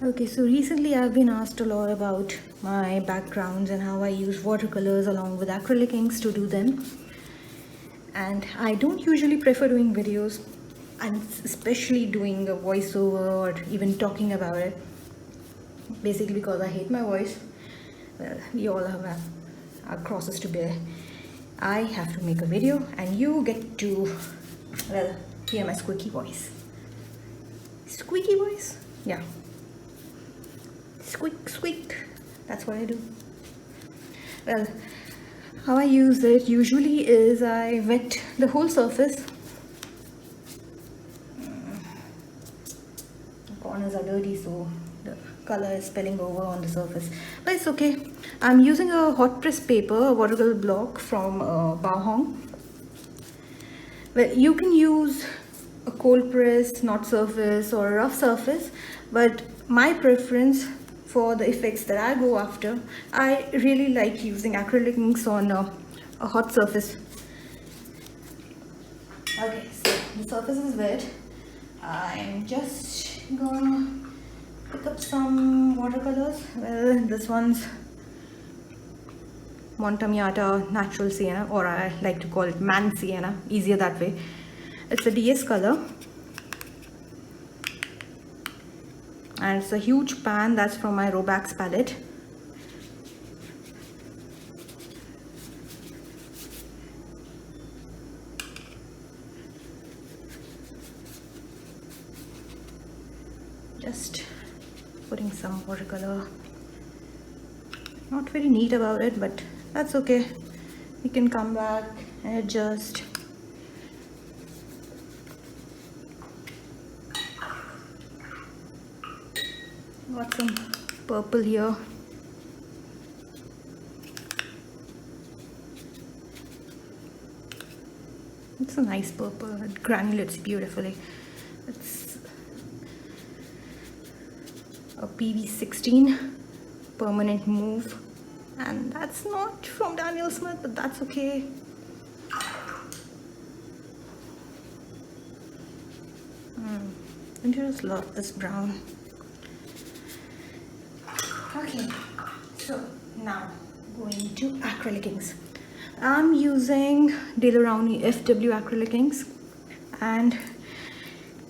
Okay, so recently I've been asked a lot about my backgrounds and how I use watercolors along with acrylic inks to do them. And I don't usually prefer doing videos, and especially doing a voiceover or even talking about it. Basically because I hate my voice. Well, we all have our crosses to bear. I have to make a video and you get to, well, hear my squeaky voice. Squeaky voice? Yeah. Squeak, squeak. That's what I do. Well, how I use it usually is I wet the whole surface. The corners are dirty, so the color is spilling over on the surface. But it's okay. I'm using a hot press paper, a watercolor block from Bahong. Well, you can use a cold press, not surface, or a rough surface, but my preference for the effects that I go after, I really like using acrylic inks on a hot surface. Okay, so the surface is wet. I'm just gonna pick up some watercolors. Well, this one's Montamiata Natural Sienna, or I like to call it Man Sienna, easier that way. It's a DS color. And it's a huge pan, that's from my Robax palette. Just putting some watercolor. Not very neat about it, but that's okay. We can come back and adjust. Got some purple here. It's a nice purple. It granulates beautifully. It's a PV16 permanent move, and that's not from Daniel Smith, but that's okay. I just love this brown. Okay, so now going to acrylic inks. I'm using De La Rowney FW acrylic inks, and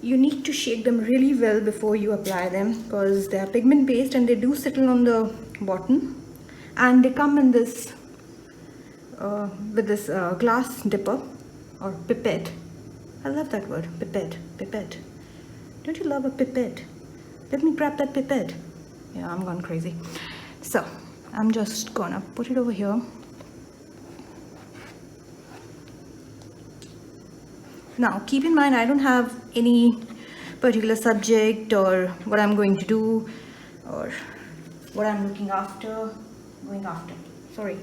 you need to shake them really well before you apply them because they are pigment based and they do settle on the bottom, and they come in this with this glass dipper or pipette. I love that word, pipette, pipette. Don't you love a pipette? Let me grab that pipette. Yeah, I'm gone crazy. So I'm just gonna put it over here. Now keep in mind I don't have any particular subject or what I'm going to do or what I'm looking after, sorry.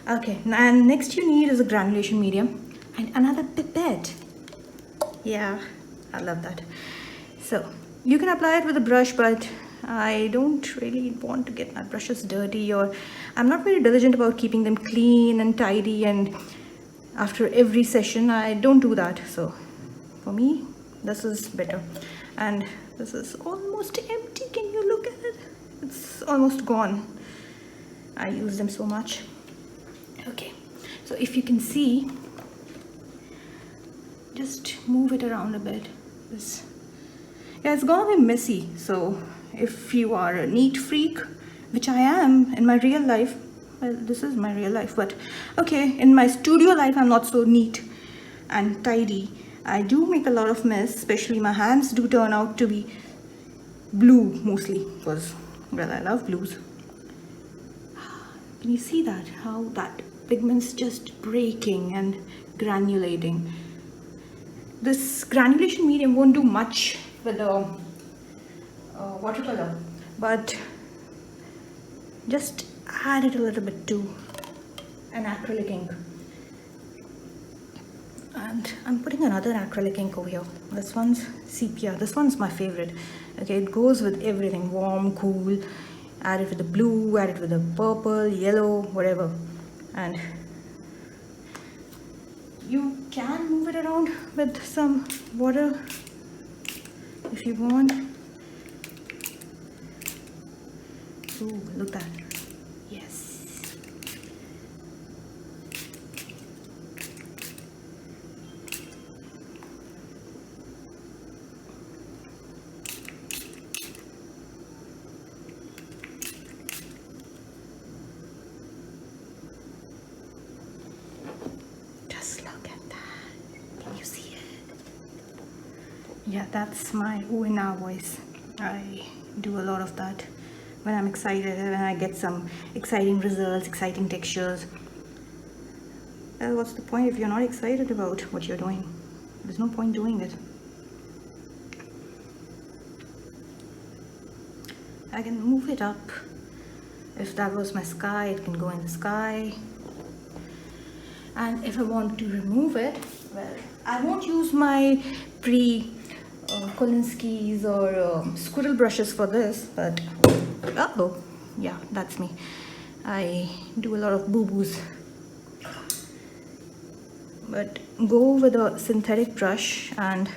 Okay, and next you need is a granulation medium and another pipette. Yeah, I love that. So you can apply it with a brush, but I don't really want to get my brushes dirty, or I'm not very diligent about keeping them clean and tidy, and after every session I don't do that. So for me this is better, and this is almost empty. Can you look at it? It's almost gone. I use them so much. Okay, so if you can see, just move it around a bit. Yeah, it's gonna be messy, so if you are a neat freak, which I am in my real life, well, this is my real life, but okay, in my studio life I'm not so neat and tidy. I do make a lot of mess, especially my hands do turn out to be blue mostly because, well, I love blues. Can you see that? How that pigment's just breaking and granulating. This granulation medium won't do much with the watercolor, but just add it a little bit to an acrylic ink. And I'm putting another acrylic ink over here. This one's sepia. This one's my favorite. Okay, it goes with everything, warm, cool. Add it with the blue, add it with the purple, yellow, whatever. And you can move it around with some water if you want. Ooh, look at that. Yes. Just look at that. Can you see it? Yeah, that's my ooh and ah voice. I do a lot of that when I'm excited, when I get some exciting results, exciting textures. What's the point if you're not excited about what you're doing? There's no point doing it. I can move it up. If that was my sky, it can go in the sky. And if I want to remove it, well, I won't use my Kolinsky's or squirrel brushes for this, but oh yeah, that's me. I do a lot of boo-boos. But go with a synthetic brush and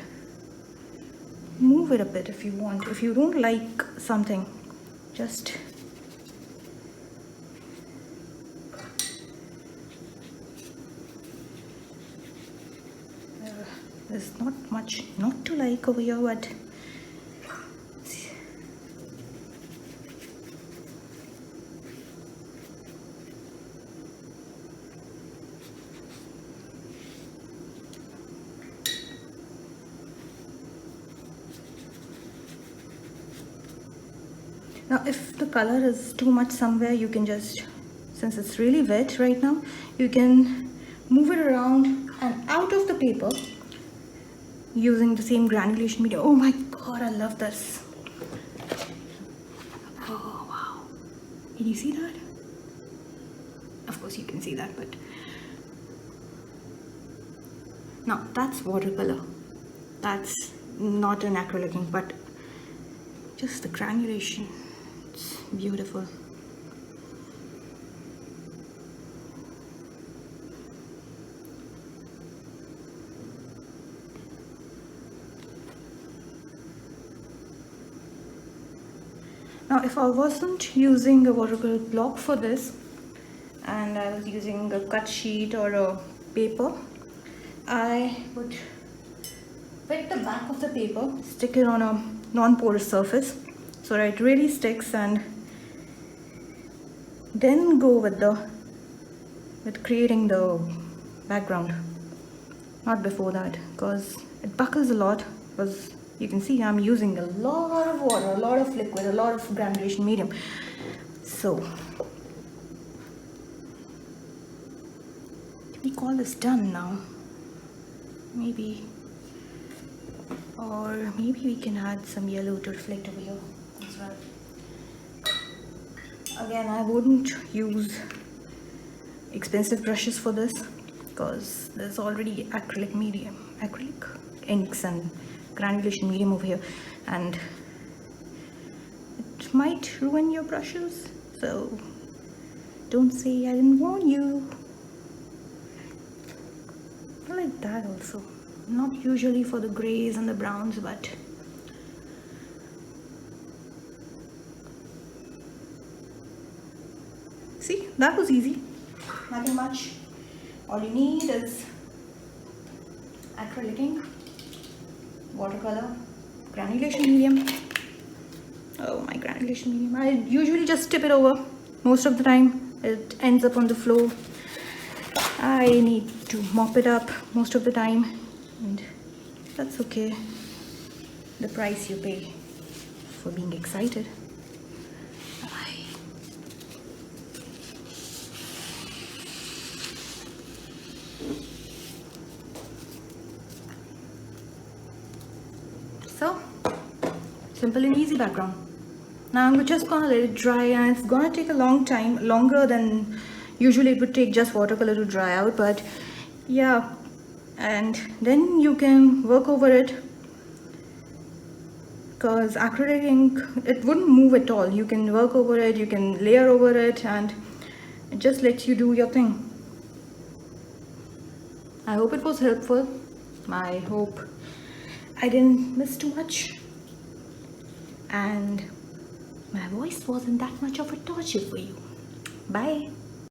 move it a bit if you want. If you don't like something, just there's not much not to like over here, but now if the color is too much somewhere, you can just, since it's really wet right now, you can move it around and out of the paper using the same granulation medium. Oh my god, I love this. Oh wow, can you see that? Of course you can see that, but now that's watercolor. That's not an acrylic ink, but just the granulation, it's beautiful. Now if I wasn't using a watercolor block for this and I was using a cut sheet or a paper, I would wet the back of the paper, stick it on a non-porous surface so that it really sticks, and then go with creating the background. Not before that, because it buckles a lot, because you can see I'm using a lot of water, a lot of liquid, a lot of granulation medium. So can we call this done now? Maybe, or maybe we can add some yellow to reflect over here as well. Again, I wouldn't use expensive brushes for this because there's already acrylic inks and granulation medium over here, and it might ruin your brushes, so don't say I didn't warn you. I like that also, not usually for the grays and the browns, but see, that was easy, nothing much. All you need is acrylic ink, watercolor, granulation medium. Oh, my granulation medium, I usually just tip it over. Most of the time it ends up on the floor. I need to mop it up most of the time, and that's okay. The price you pay for being excited. Bye. So, simple and easy background. Now I'm just gonna let it dry, and it's gonna take a long time, longer than usually it would take just watercolor to dry out, but yeah, and then you can work over it, because acrylic ink, it wouldn't move at all. You can work over it, you can layer over it, and it just lets you do your thing. I hope it was helpful. I hope I didn't miss too much, and I voice wasn't that much of a torture for you. Bye.